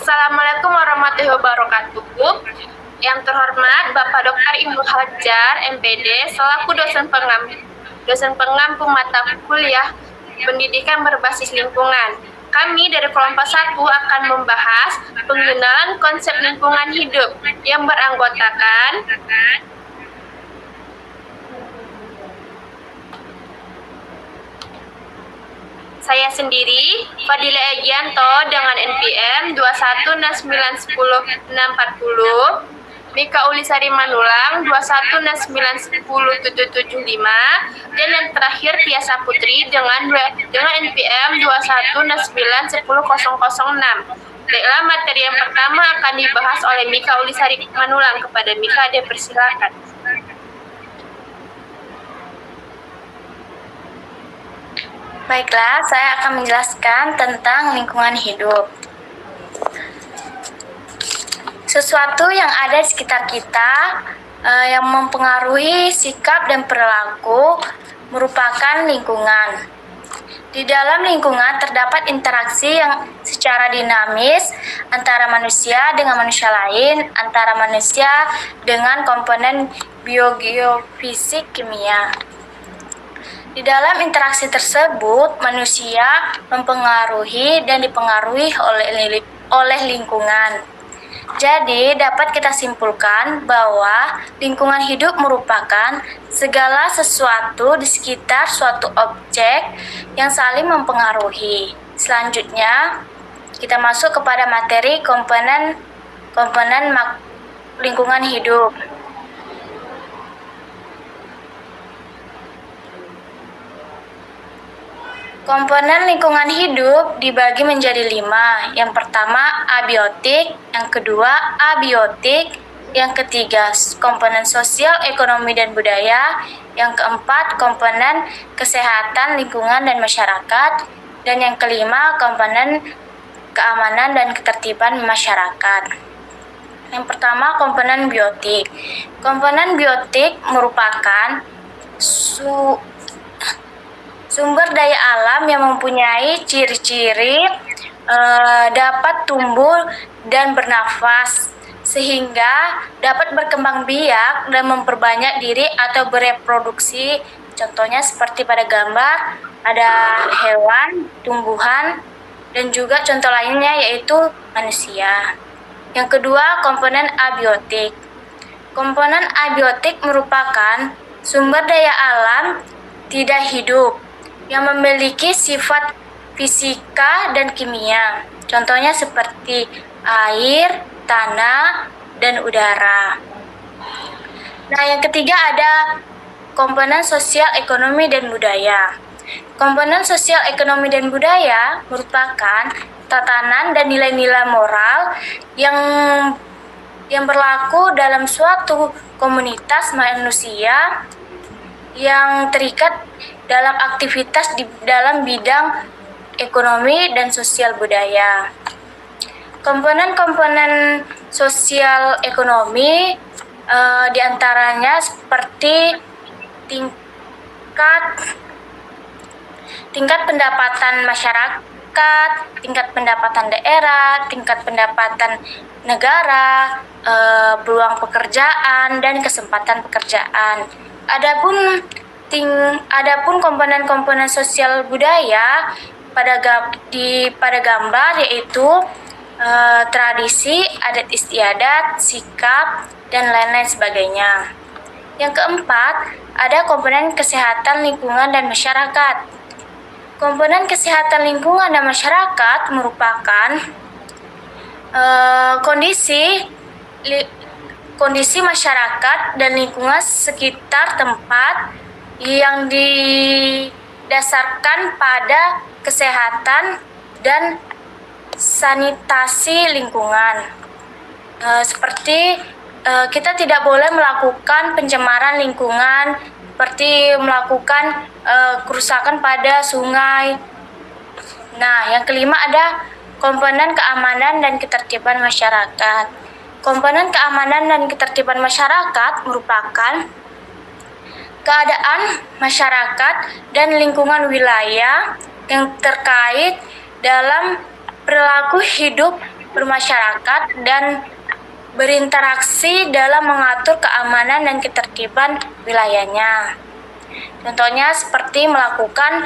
Assalamualaikum warahmatullahi wabarakatuh. Yang terhormat Bapak Dr. Ibnu Hajar, MPD, selaku dosen pengampu mata kuliah pendidikan berbasis lingkungan. Kami dari kelompok 1 akan membahas pengenalan konsep lingkungan hidup yang beranggotakan saya sendiri, Fadila Egianto dengan NPM 216910640, Mika Ulisari Manulang 216910775, dan yang terakhir Tiasa Putri dengan NPM 216910006. Baiklah, materi yang pertama akan dibahas oleh Mika Ulisari Manulang. Kepada Mika, dipersilakan. Baiklah, saya akan menjelaskan tentang lingkungan hidup. Sesuatu yang ada di sekitar kita yang mempengaruhi sikap dan perilaku merupakan lingkungan. Di dalam lingkungan terdapat interaksi yang secara dinamis antara manusia dengan manusia lain, antara manusia dengan komponen biogeofisik kimia. Di dalam interaksi tersebut, manusia mempengaruhi dan dipengaruhi oleh lingkungan. Jadi, dapat kita simpulkan bahwa lingkungan hidup merupakan segala sesuatu di sekitar suatu objek yang saling mempengaruhi. Selanjutnya, kita masuk kepada materi komponen lingkungan hidup. Komponen lingkungan hidup dibagi menjadi 5. Yang pertama, abiotik. Yang kedua, abiotik. Yang ketiga, komponen sosial, ekonomi, dan budaya. Yang keempat, komponen kesehatan, lingkungan, dan masyarakat. Dan yang kelima, komponen keamanan dan ketertiban masyarakat. Yang pertama, komponen biotik. Komponen biotik merupakan sumber daya alam yang mempunyai ciri-ciri dapat tumbuh dan bernafas, sehingga dapat berkembang biak dan memperbanyak diri atau bereproduksi. Contohnya seperti pada gambar, ada hewan, tumbuhan, dan juga contoh lainnya yaitu manusia. Yang kedua, komponen abiotik. Komponen abiotik merupakan sumber daya alam tidak hidup yang memiliki sifat fisika dan kimia. Contohnya seperti air, tanah, dan udara. Nah, yang ketiga ada komponen sosial, ekonomi, dan budaya. Komponen sosial, ekonomi, dan budaya merupakan tatanan dan nilai-nilai moral yang berlaku dalam suatu komunitas manusia yang terikat dalam aktivitas di dalam bidang ekonomi dan sosial budaya. Komponen-komponen sosial ekonomi diantaranya seperti tingkat pendapatan masyarakat, tingkat pendapatan daerah, tingkat pendapatan negara, peluang pekerjaan, dan kesempatan pekerjaan. Adapun komponen-komponen sosial budaya pada gambar yaitu tradisi, adat istiadat, sikap, dan lain-lain sebagainya. Yang keempat, ada komponen kesehatan lingkungan dan masyarakat. Komponen kesehatan lingkungan dan masyarakat merupakan kondisi masyarakat dan lingkungan sekitar tempat yang didasarkan pada kesehatan dan sanitasi lingkungan. Seperti kita tidak boleh melakukan pencemaran lingkungan, seperti melakukan kerusakan pada sungai. Nah, yang kelima ada komponen keamanan dan ketertiban masyarakat. Komponen keamanan dan ketertiban masyarakat merupakan keadaan masyarakat dan lingkungan wilayah yang terkait dalam perilaku hidup bermasyarakat, dan berinteraksi dalam mengatur keamanan dan ketertiban wilayahnya. Contohnya seperti melakukan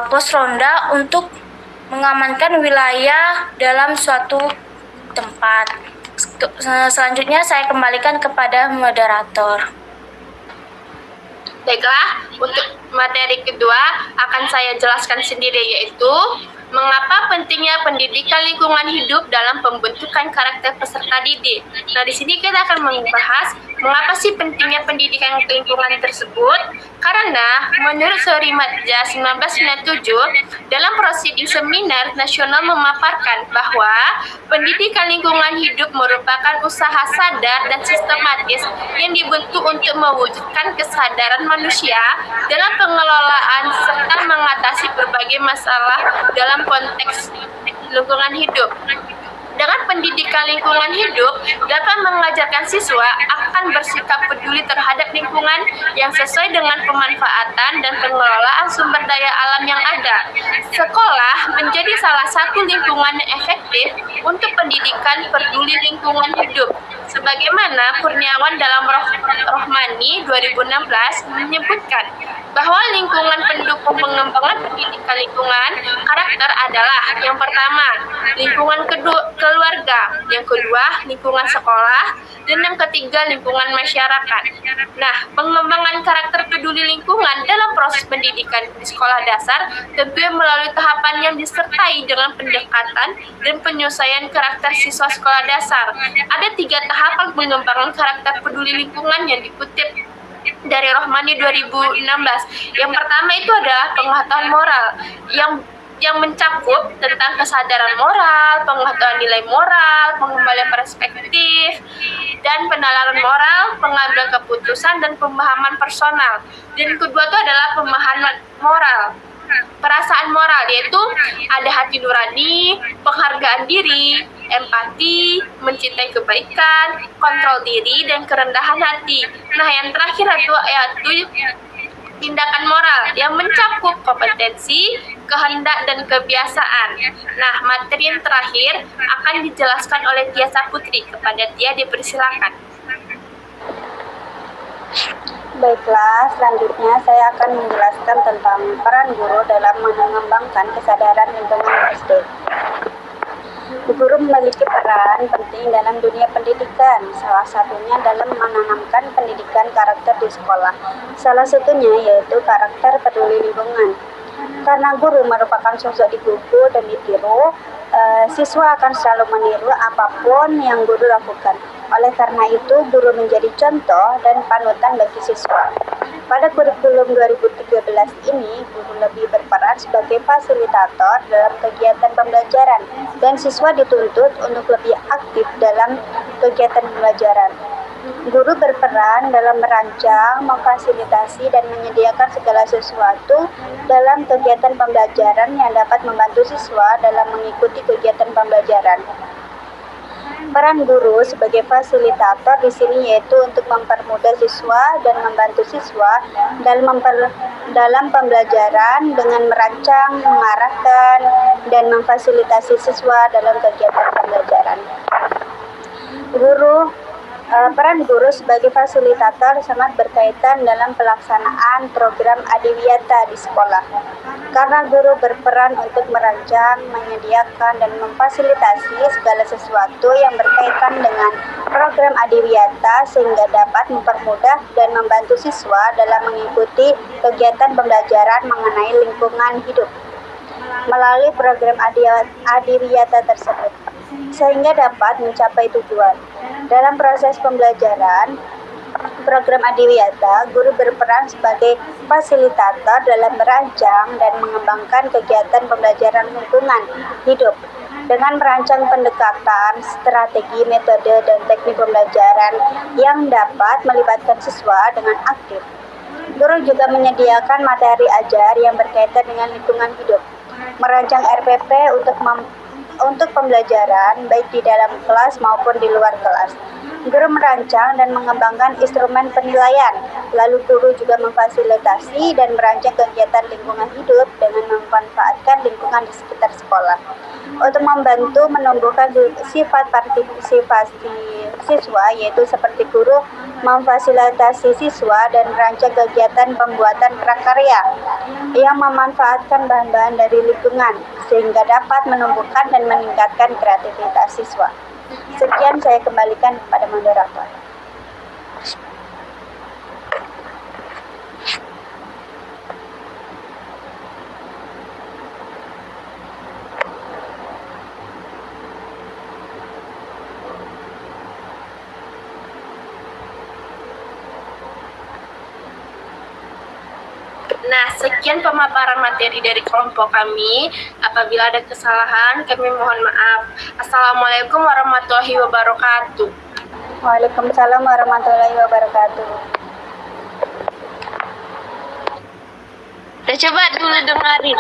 pos ronda untuk mengamankan wilayah dalam suatu tempat. Selanjutnya saya kembalikan kepada moderator. Baiklah, untuk materi kedua akan saya jelaskan sendiri, yaitu mengapa pentingnya pendidikan lingkungan hidup dalam pembentukan karakter peserta didik. Nah, di sini kita akan membahas mengapa sih pentingnya pendidikan lingkungan tersebut. Karena menurut Sorimatja 1997, dalam prosiding seminar nasional memaparkan bahwa pendidikan lingkungan hidup merupakan usaha sadar dan sistematis yang dibentuk untuk mewujudkan kesadaran manusia dalam pengelolaan serta mengatasi berbagai masalah dalam konteks lingkungan hidup. Dengan pendidikan lingkungan hidup dapat mengajarkan siswa akan bersikap peduli terhadap lingkungan yang sesuai dengan pemanfaatan dan pengelolaan sumber daya alam yang ada. Sekolah menjadi salah satu lingkungan yang efektif untuk pendidikan peduli lingkungan hidup. Sebagaimana Kurniawan dalam Rohmani 2016 menyebutkan bahwa lingkungan pendukung pengembangan pendidikan lingkungan karakter adalah yang pertama, lingkungan keluarga, yang kedua, lingkungan sekolah, dan yang ketiga, lingkungan masyarakat. Nah, pengembangan karakter peduli lingkungan dalam proses pendidikan di sekolah dasar tentunya melalui tahapan yang disertai dengan pendekatan dan penyelesaian karakter siswa sekolah dasar. Ada 3 tahapan pengembangan karakter peduli lingkungan yang dikutip dari Rohmani 2016. Yang pertama itu adalah pengetahuan moral yang mencakup tentang kesadaran moral, pengetahuan nilai moral, pengembalian perspektif, dan penalaran moral, pengambilan keputusan, dan pemahaman personal. Dan kedua itu adalah pemahaman moral. Perasaan moral yaitu ada hati nurani, penghargaan diri, empati, mencintai kebaikan, kontrol diri, dan kerendahan hati. Nah, yang terakhir yaitu tindakan moral yang mencakup kompetensi, kehendak, dan kebiasaan. Nah, materi yang terakhir akan dijelaskan oleh Tia Saputri. Kepada Tia dipersilakan. Baiklah, selanjutnya saya akan menjelaskan tentang peran guru dalam mengembangkan kesadaran lingkungan SD. Guru memiliki peran penting dalam dunia pendidikan, salah satunya dalam menanamkan pendidikan karakter di sekolah. Salah satunya yaitu karakter peduli lingkungan. Karena guru merupakan sosok digugu dan ditiru, siswa akan selalu meniru apapun yang guru lakukan. Oleh karena itu, guru menjadi contoh dan panutan bagi siswa. Pada kurikulum 2013 ini, guru lebih berperan sebagai fasilitator dalam kegiatan pembelajaran, dan siswa dituntut untuk lebih aktif dalam kegiatan pembelajaran. Guru berperan dalam merancang, memfasilitasi, dan menyediakan segala sesuatu dalam kegiatan pembelajaran yang dapat membantu siswa dalam mengikuti kegiatan pembelajaran. Peran guru sebagai fasilitator di sini yaitu untuk mempermudah siswa dan membantu siswa dalam pembelajaran dengan merancang, mengarahkan, dan memfasilitasi siswa dalam kegiatan pembelajaran. Peran guru sebagai fasilitator sangat berkaitan dalam pelaksanaan program Adiwiyata di sekolah. Karena guru berperan untuk merancang, menyediakan, dan memfasilitasi segala sesuatu yang berkaitan dengan program Adiwiyata sehingga dapat mempermudah dan membantu siswa dalam mengikuti kegiatan pembelajaran mengenai lingkungan hidup melalui program Adiwiyata tersebut, sehingga dapat mencapai tujuan. Dalam proses pembelajaran program Adiwiyata, guru berperan sebagai fasilitator dalam merancang dan mengembangkan kegiatan pembelajaran lingkungan hidup dengan merancang pendekatan, strategi, metode, dan teknik pembelajaran yang dapat melibatkan siswa dengan aktif. Guru juga menyediakan materi ajar yang berkaitan dengan lingkungan hidup, merancang RPP untuk pembelajaran baik di dalam kelas maupun di luar kelas. Guru merancang dan mengembangkan instrumen penilaian, lalu guru juga memfasilitasi dan merancang kegiatan lingkungan hidup dengan memanfaatkan lingkungan di sekitar sekolah. sekolah. Untuk membantu menumbuhkan sifat partisipasi siswa, yaitu seperti guru memfasilitasi siswa dan merancang kegiatan pembuatan prakarya yang memanfaatkan bahan-bahan dari lingkungan sehingga dapat menumbuhkan dan meningkatkan kreativitas siswa. Sekian, saya kembalikan kepada moderator. Nah, sekian pemaparan materi dari kelompok kami. Apabila ada kesalahan, kami mohon maaf. Assalamualaikum warahmatullahi wabarakatuh. Waalaikumsalam warahmatullahi wabarakatuh. Coba dulu dengerin.